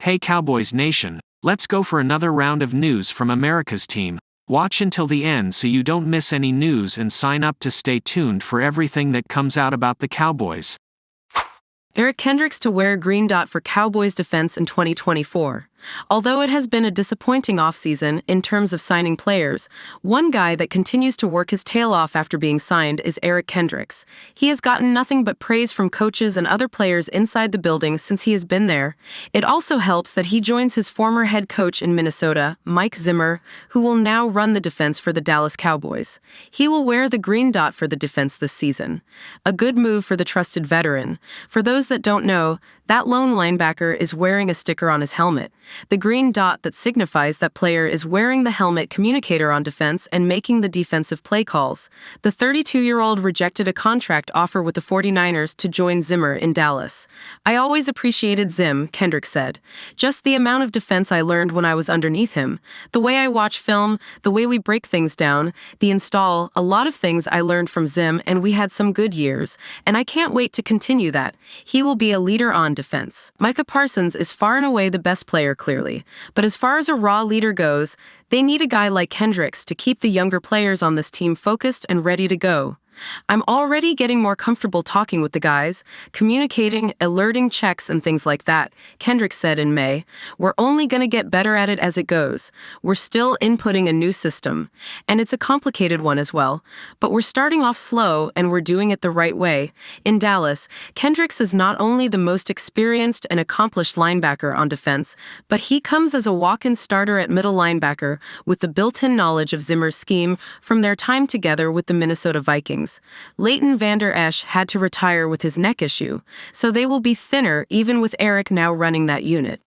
Hey Cowboys Nation, let's go for another round of news from America's team. Watch until the end so you don't miss any news and sign up to stay tuned for everything that comes out about the Cowboys. Kendricks to wear green dot for Cowboys defense in 2024. Although it has been a disappointing offseason in terms of signing players, one guy that continues to work his tail off after being signed is Kendricks. He has gotten nothing but praise from coaches and other players inside the building since he has been there. It also helps that he joins his former head coach in Minnesota, Mike Zimmer, who will now run the defense for the Dallas Cowboys. He will wear the green dot for the defense this season. A good move for the trusted veteran. For those that don't know, that lone linebacker is wearing a sticker on his helmet. The green dot that signifies that player is wearing the helmet communicator on defense and making the defensive play calls. The 32-year-old rejected a contract offer with the 49ers to join Zimmer in Dallas. "I always appreciated Zim," Kendricks said. "Just the amount of defense I learned when I was underneath him. The way I watch film, the way we break things down, the install, a lot of things I learned from Zim, and we had some good years. And I can't wait to continue that. He will be a leader on defense." Micah Parsons is far and away the best player, clearly. But as far as a raw leader goes, they need a guy like Kendricks to keep the younger players on this team focused and ready to go. "I'm already getting more comfortable talking with the guys, communicating, alerting checks and things like that," Kendricks said in May. "We're only going to get better at it as it goes. We're still inputting a new system. And it's a complicated one as well. But we're starting off slow and we're doing it the right way." In Dallas, Kendricks is not only the most experienced and accomplished linebacker on defense, but he comes as a walk-in starter at middle linebacker with the built-in knowledge of Zimmer's scheme from their time together with the Minnesota Vikings. Leighton Vander Esch had to retire with his neck issue, so they will be thinner even with Eric now running that unit.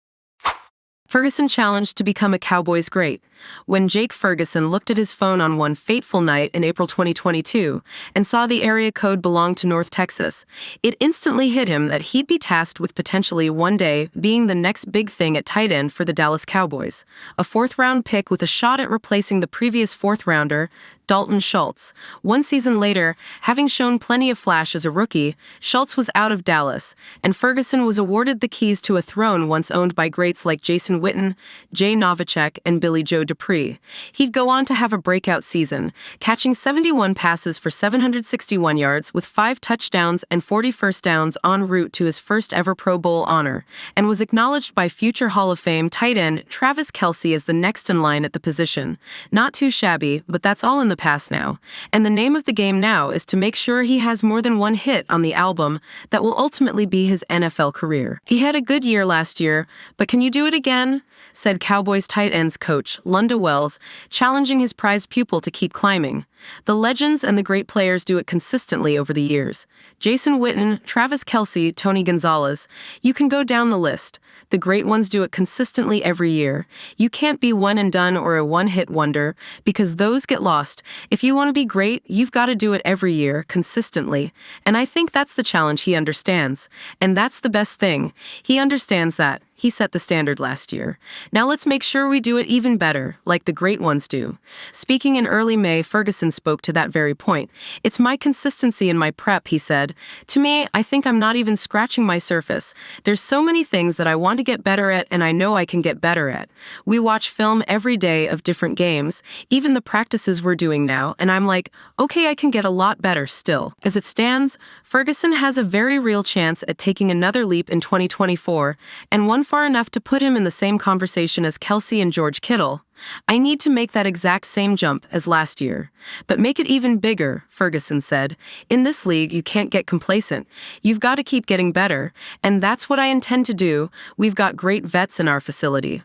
Ferguson challenged to become a Cowboys great. When Jake Ferguson looked at his phone on one fateful night in April 2022 and saw the area code belonged to North Texas, it instantly hit him that he'd be tasked with potentially one day being the next big thing at tight end for the Dallas Cowboys. A fourth-round pick with a shot at replacing the previous fourth-rounder, Dalton Schultz. One season later, having shown plenty of flash as a rookie, Schultz was out of Dallas, and Ferguson was awarded the keys to a throne once owned by greats like Jason Witten, Jay Novacek, and Billy Joe Dupree. He'd go on to have a breakout season, catching 71 passes for 761 yards with 5 touchdowns and 40 first downs en route to his first ever Pro Bowl honor, and was acknowledged by future Hall of Fame tight end Travis Kelce as the next in line at the position. Not too shabby, but that's all in the past now. And the name of the game now is to make sure he has more than one hit on the album that will ultimately be his NFL career. "He had a good year last year, but can you do it again?" said Cowboys tight ends coach Lunda Wells, challenging his prized pupil to keep climbing. "The legends and the great players do it consistently over the years. Jason Witten, Travis Kelce, Tony Gonzalez. You can go down the list. The great ones do it consistently every year. You can't be one and done or a one-hit wonder because those get lost. If you want to be great, you've got to do it every year, consistently. And I think that's the challenge he understands. And that's the best thing. He understands that. He set the standard last year. Now let's make sure we do it even better, like the great ones do." Speaking in early May, Ferguson spoke to that very point. "It's my consistency in my prep," he said. "To me, I think I'm not even scratching my surface. There's so many things that I want to get better at and I know I can get better at. We watch film every day of different games, even the practices we're doing now, and I'm like, okay, I can get a lot better still." As it stands, Ferguson has a very real chance at taking another leap in 2024, and one far enough to put him in the same conversation as Kelce and George Kittle. "I need to make that exact same jump as last year. But make it even bigger," Ferguson said. "In this league, you can't get complacent. You've got to keep getting better, and that's what I intend to do. We've got great vets in our facility.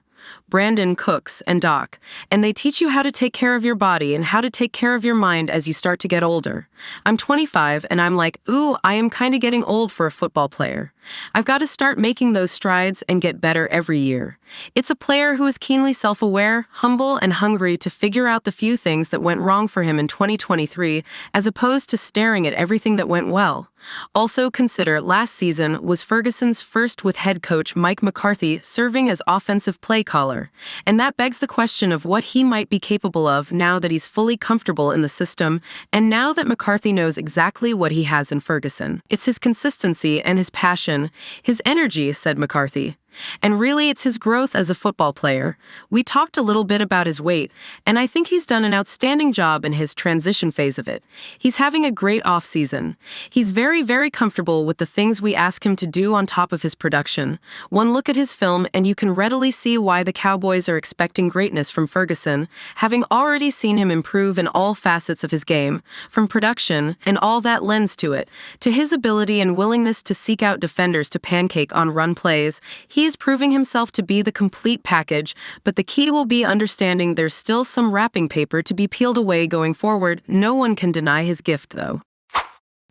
Brandon, Cooks, and Doc, and they teach you how to take care of your body and how to take care of your mind as you start to get older. I'm 25, and I'm like, ooh, I am kind of getting old for a football player. I've got to start making those strides and get better every year. It's a player who is keenly self-aware, humble, and hungry to figure out the few things that went wrong for him in 2023, as opposed to staring at everything that went well. Also consider last season was Ferguson's first with head coach Mike McCarthy serving as offensive play caller, and that begs the question of what he might be capable of now that he's fully comfortable in the system, and now that McCarthy knows exactly what he has in Ferguson. It's his consistency and his passion, his energy, said McCarthy. And really, it's his growth as a football player. We talked a little bit about his weight, and I think he's done an outstanding job in his transition phase of it. He's having a great offseason. He's very, very comfortable with the things we ask him to do on top of his production. One look at his film, and you can readily see why the Cowboys are expecting greatness from Ferguson, having already seen him improve in all facets of his game, from production and all that lends to it, to his ability and willingness to seek out defenders to pancake on run plays. He is proving himself to be the complete package, but the key will be understanding there's still some wrapping paper to be peeled away going forward. No one can deny his gift, though.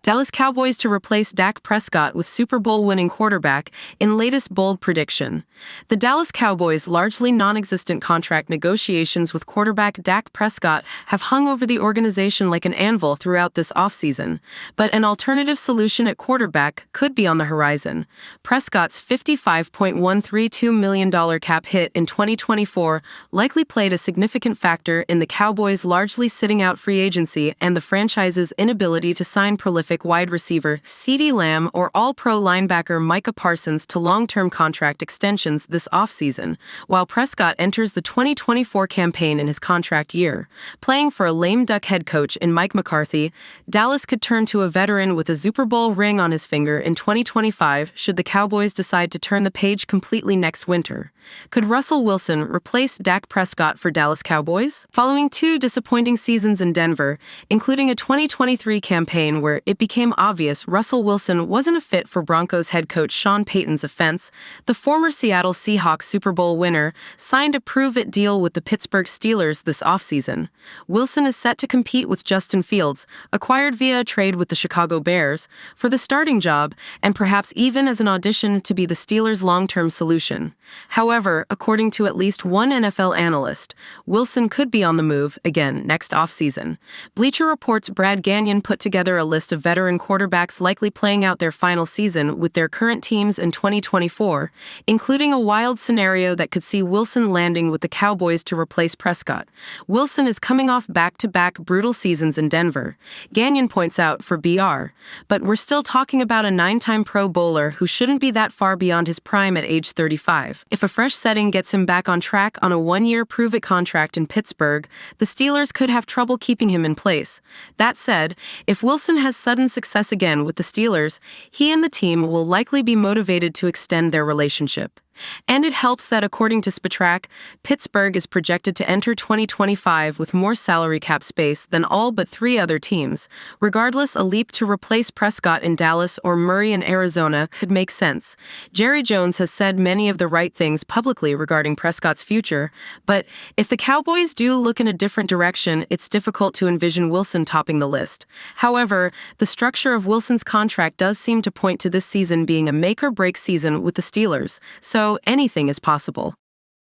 Dallas Cowboys to replace Dak Prescott with Super Bowl-winning quarterback in latest bold prediction. The Dallas Cowboys' largely non-existent contract negotiations with quarterback Dak Prescott have hung over the organization like an anvil throughout this offseason, but an alternative solution at quarterback could be on the horizon. Prescott's $55.132 million cap hit in 2024 likely played a significant factor in the Cowboys' largely sitting out free agency and the franchise's inability to sign prolific wide receiver CeeDee Lamb or All-Pro linebacker Micah Parsons to long-term contract extensions this offseason, while Prescott enters the 2024 campaign in his contract year. Playing for a lame duck head coach in Mike McCarthy, Dallas could turn to a veteran with a Super Bowl ring on his finger in 2025 should the Cowboys decide to turn the page completely next winter. Could Russell Wilson replace Dak Prescott for Dallas Cowboys? Following 2 disappointing seasons in Denver, including a 2023 campaign where it became obvious Russell Wilson wasn't a fit for Broncos head coach Sean Payton's offense, the former Seattle Seahawks Super Bowl winner signed a prove-it deal with the Pittsburgh Steelers this offseason. Wilson is set to compete with Justin Fields, acquired via a trade with the Chicago Bears, for the starting job and perhaps even as an audition to be the Steelers' long-term solution. However, according to at least one NFL analyst, Wilson could be on the move again next offseason. Bleacher Report's Brad Gagnon put together a list of veteran quarterbacks likely playing out their final season with their current teams in 2024, including a wild scenario that could see Wilson landing with the Cowboys to replace Prescott. Wilson is coming off back-to-back brutal seasons in Denver, Gagnon points out for BR, but we're still talking about a 9-time Pro Bowler who shouldn't be that far beyond his prime at age 35. If a fresh setting gets him back on track on a 1-year prove-it contract in Pittsburgh, the Steelers could have trouble keeping him in place. That said, if Wilson has sudden success again with the Steelers, he and the team will likely be motivated to extend their relationship. And it helps that, according to Spatrack, Pittsburgh is projected to enter 2025 with more salary cap space than all but 3 other teams. Regardless, a leap to replace Prescott in Dallas or Murray in Arizona could make sense. Jerry Jones has said many of the right things publicly regarding Prescott's future, but if the Cowboys do look in a different direction, it's difficult to envision Wilson topping the list. However, the structure of Wilson's contract does seem to point to this season being a make-or-break season with the Steelers, so anything is possible.